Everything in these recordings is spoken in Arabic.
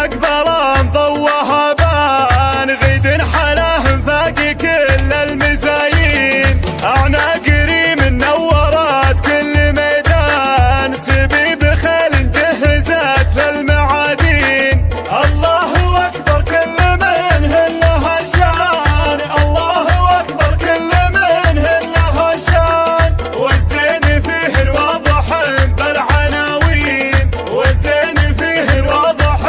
اقبل مضوها بان غيد حلاه فاق كل المزايين. اعناق ريم نورت كل ميدان سبيب خيل جهزت للمعادين. الله اكبر كل منهن له شان، الله اكبر كل منهن له شان. والزين فيهن واضح بالعناوين، والزين فيهن واضح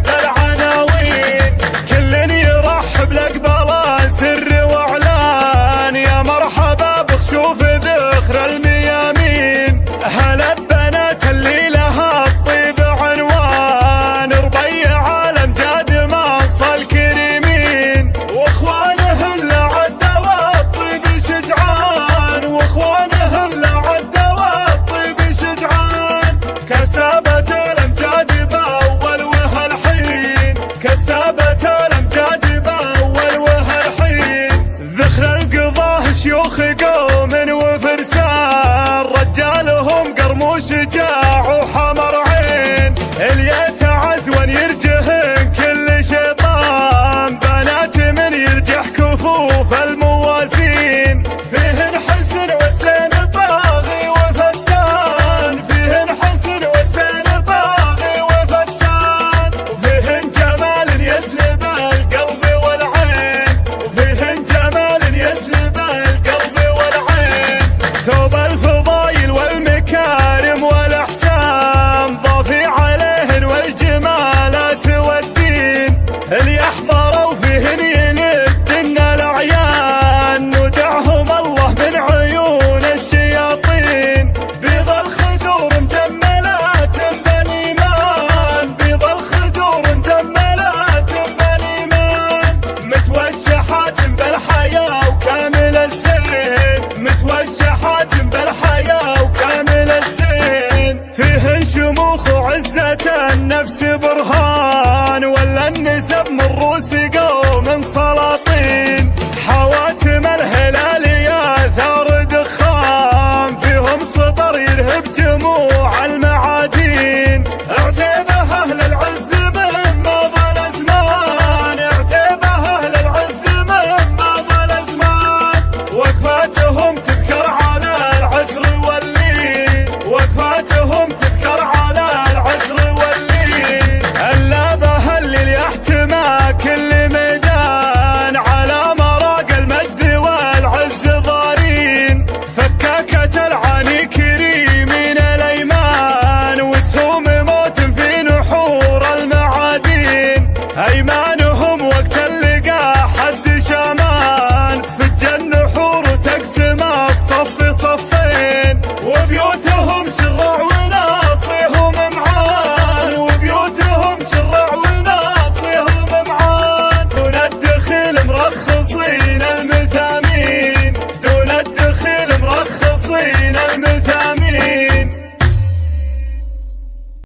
بالعناوين. كل يرحب لقبله سر واعلان، يا مرحبا بخشوف ذخر الميامين. هلا ببنات اللي لها الطيب عنوان، ربيع الامجاد منصى الكريمين. واخوانه اللي عدوا والطيب شجعان، واخوانه اللي عدوا والطيب شجعان. كسابة الامجاد باول وهالحين، كسابة الامجاد باول وهالحين. ذخر القضاه شيوخ قوم وفرسان، رجالهم قرم شجاع وحمر عين. اللي يتعزون يرجهن كل شيطان، بنات من يرجح كفوف الموازين. فيهن حسن وزين طاغي وفتان، فيهن حسن وزين طاغي وفتان. وفيهن جمال يسلب القلب والعين، وفيهن جمال يسلب القلب والعين. ثوب الفضايل والمكارم والاحسان، ضافي عليهن والجمالات والدين. اللي احضروا فيهن يلدن الاعيان، نودعهم الله من عيون الشياطين. بيض الخدور مجملات بالايمان، بيض الخدور مجملات بالايمان. متوشحات بالحياه وكامل الزين، متوشحات بالحياه وكامل الزين. فيهن شموخ وعزه النفس برهان، ولا النسب من روس قوم سلاطين. حواتم الهلال يا ثار دخان، فيهم سطر يرهب جموع